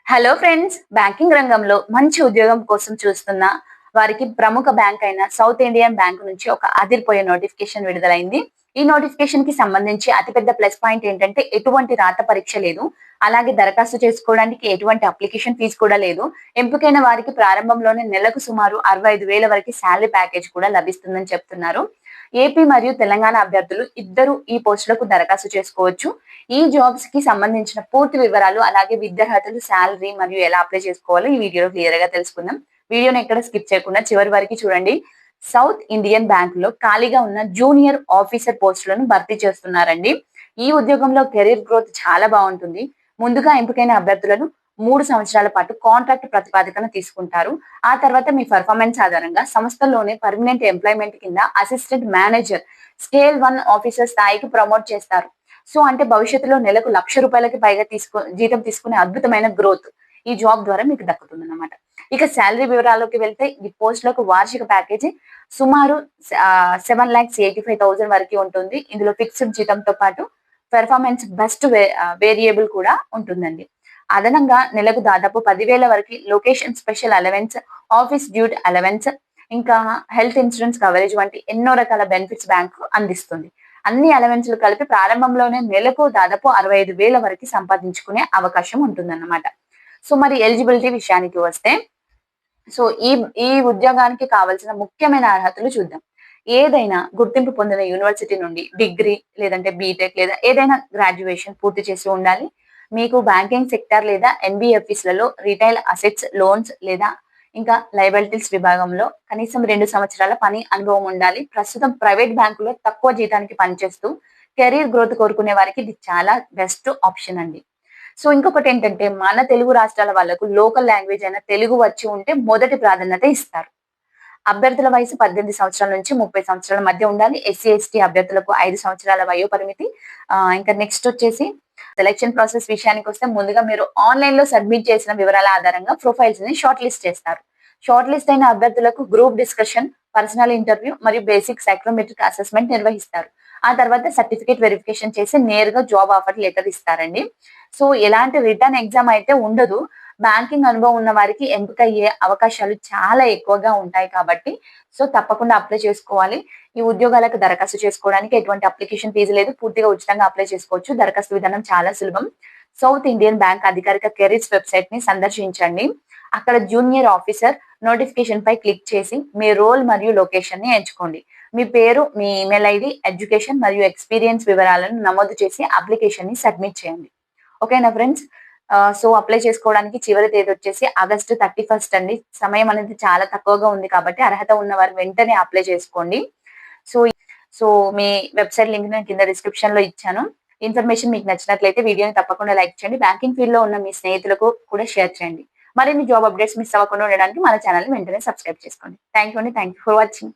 Hello friends, banking రంగంలో మంచి ఉద్యోగం కోసం చూస్తున్న వారికి ప్రముఖ బ్యాంక్ అయిన సౌత్ ఇండియన్ బ్యాంక్ నుంచి ఒక అదిరిపోయే నోటిఫికేషన్ విడుదలైంది. ఈ నోటిఫికేషన్ కి సంబంధించి అతిపెద్ద ప్లస్ పాయింట్ ఏంటంటే ఎటువంటి రాత పరీక్ష లేదు. అలాగే దరఖాస్తు చేసుకోవడానికి ఎటువంటి అప్లికేషన్ ఫీజు కూడా లేదు. ఎంపికైన వారికి ప్రారంభంలోనే నెలకు సుమారు 65,000 వరకు శాలరీ ప్యాకేజ్ కూడా లభిస్తుందని చెప్తున్నారు. ఏపీ మరియు తెలంగాణ అభ్యర్థులు ఇద్దరు ఈ పోస్టులకు దరఖాస్తు చేసుకోవచ్చు. ఈ జాబ్స్ కి సంబంధించిన పూర్తి వివరాలు అలాగే విద్యార్హతలు, శాలరీ మరియు ఎలా అప్లై చేసుకోవాలో ఈ వీడియోలో క్లియర్ గా తెలుసుకుందాం. వీడియోని ఎక్కడ స్కిప్ చేయకుండా చివరి వరకు చూడండి. సౌత్ ఇండియన్ బ్యాంక్ లో ఖాళీగా ఉన్న జూనియర్ ఆఫీసర్ పోస్టులను భర్తీ చేస్తున్నారండి. ఈ ఉద్యోగంలో కెరీర్ గ్రోత్ చాలా బాగుంటుంది. ముందుగా ఎంపికైన అభ్యర్థులను 3 సంవత్సరాల పాటు కాంట్రాక్ట్ ప్రతిపాదికన తీసుకుంటారు. ఆ తర్వాత మీ పర్ఫార్మెన్స్ ఆధారంగా సంస్థల్లోనే పర్మనెంట్ ఎంప్లాయ్మెంట్ కింద అసిస్టెంట్ మేనేజర్, స్కేల్ 1 ఆఫీసర్ స్థాయికి ప్రమోట్ చేస్తారు. సో అంటే భవిష్యత్తులో నెలకు ₹1,00,000 పైగా జీతం తీసుకునే అద్భుతమైన గ్రోత్ ఈ జాబ్ ద్వారా మీకు దక్కుతుంది అన్నమాట. ఇక శాలరీ వివరాల్లోకి వెళ్తే ఈ పోస్టులకు వార్షిక ప్యాకేజీ సుమారు 7,85,000 వరకు ఉంటుంది. ఇందులో ఫిక్స్డ్ జీతంతో పాటు పెర్ఫార్మెన్స్ బెస్ట్ వేరియబుల్ కూడా ఉంటుందండి. అదనంగా నెలకు దాదాపు 10,000 వరకు location special allowance, office duty allowance, ఇంకా హెల్త్ ఇన్సూరెన్స్ కవరేజ్ వంటి ఎన్నో రకాల బెనిఫిట్స్ బ్యాంకు అందిస్తుంది. అన్ని అలవెన్స్లు కలిపి ప్రారంభంలోనే నెలకు దాదాపు 65,000 వరకు సంపాదించుకునే అవకాశం ఉంటుందన్నమాట. సో మరి ఎలిజిబిలిటీ విషయానికి వస్తే, సో ఈ ఈ ఉద్యోగానికి కావాల్సిన ముఖ్యమైన అర్హతలు చూద్దాం. ఏదైనా గుర్తింపు పొందిన యూనివర్సిటీ నుండి డిగ్రీ లేదంటే బీటెక్ లేదా ఏదైనా గ్రాడ్యుయేషన్ పూర్తి చేసి ఉండాలి. మీకు బ్యాంకింగ్ సెక్టార్ లేదా ఎన్బిఎఫ్ఎస్ లలో రిటైల్ అసెట్స్, లోన్స్ లేదా ఇంకా లయబిలిటీస్ విభాగంలో కనీసం 2 సంవత్సరాల పని అనుభవం ఉండాలి. ప్రస్తుతం ప్రైవేట్ బ్యాంకులో తక్కువ జీతానికి పనిచేస్తూ కెరీర్ గ్రోత్ కోరుకునే వారికి ఇది చాలా బెస్ట్ ఆప్షన్ అండి. సో ఇంకొకటి ఏంటంటే, మన తెలుగు రాష్ట్రాల వాళ్ళకు లోకల్ లాంగ్వేజ్ అయిన తెలుగు వచ్చి ఉంటే మొదటి ప్రాధాన్యత ఇస్తారు. అభ్యర్థుల వయసు 18 సంవత్సరాల నుంచి 30 సంవత్సరాల మధ్య ఉండాలి. ఎస్సీ, ఎస్టీ అభ్యర్థులకు 5 సంవత్సరాల వయో పరిమితి. ఇంకా నెక్స్ట్ వచ్చేసి సెలక్షన్ ప్రాసెస్ విషయానికి వస్తే, ముందుగా మీరు ఆన్లైన్ లో సబ్మిట్ చేసిన వివరాల ఆధారంగా ప్రొఫైల్స్ ని షార్ట్ లిస్ట్ చేస్తారు. షార్ట్ లిస్ట్ అయిన అభ్యర్థులకు గ్రూప్ డిస్కషన్, పర్సనల్ ఇంటర్వ్యూ మరియు బేసిక్ సైక్రోమెట్రిక్ అసెస్మెంట్ నిర్వహిస్తారు. ఆ తర్వాత సర్టిఫికేట్ వెరిఫికేషన్ చేసి నేరుగా జాబ్ ఆఫర్ లెటర్ ఇస్తారండి. సో ఎలాంటి రిటర్న్ ఎగ్జామ్ అయితే ఉండదు. బ్యాంకింగ్ అనుభవం ఉన్న వారికి ఎంపిక అయ్యే అవకాశాలు చాలా ఎక్కువగా ఉంటాయి కాబట్టి సో తప్పకుండా అప్లై చేసుకోవాలి. ఈ ఉద్యోగాలకు దరఖాస్తు చేసుకోవడానికి ఎటువంటి అప్లికేషన్ ఫీజు లేదు. పూర్తిగా ఉచితంగా అప్లై చేసుకోవచ్చు. దరఖాస్తు విధానం చాలా సులభం. సౌత్ ఇండియన్ బ్యాంక్ అధికారిక కెరీర్స్ వెబ్సైట్ ని సందర్శించండి. అక్కడ జూనియర్ ఆఫీసర్ నోటిఫికేషన్ పై క్లిక్ చేసి మీ రోల్ మరియు లొకేషన్ ని ఎంచుకోండి. మీ పేరు, మీ ఇమెయిల్ ఐడి, ఎడ్యుకేషన్ మరియు ఎక్స్పీరియన్స్ వివరాలను నమోదు చేసి అప్లికేషన్ ని సబ్మిట్ చేయండి. ఓకేనా ఫ్రెండ్స్? సో అప్లై చేసుకోవడానికి చివరి తేదీ వచ్చేసి ఆగస్టు 31 అండి. సమయం అనేది చాలా తక్కువగా ఉంది కాబట్టి అర్హత ఉన్న వారు వెంటనే అప్లై చేసుకోండి. సో సో మీ వెబ్సైట్ లింక్ నేను కింద డిస్క్రిప్షన్ లో ఇచ్చాను. ఇన్ఫర్మేషన్ మీకు నచ్చినట్లయితే వీడియోని తప్పకుండా లైక్ చేయండి. బ్యాంకింగ్ ఫీల్డ్ లో ఉన్న మీ స్నేహితులకు కూడా షేర్ చేయండి. మరిన్ని జాబ్ అప్డేట్స్ మిస్ అవ్వకుండా ఉండడానికి మన ఛానల్ వెంటనే సబ్స్క్రైబ్ చేసుకోండి. Thank you for watching.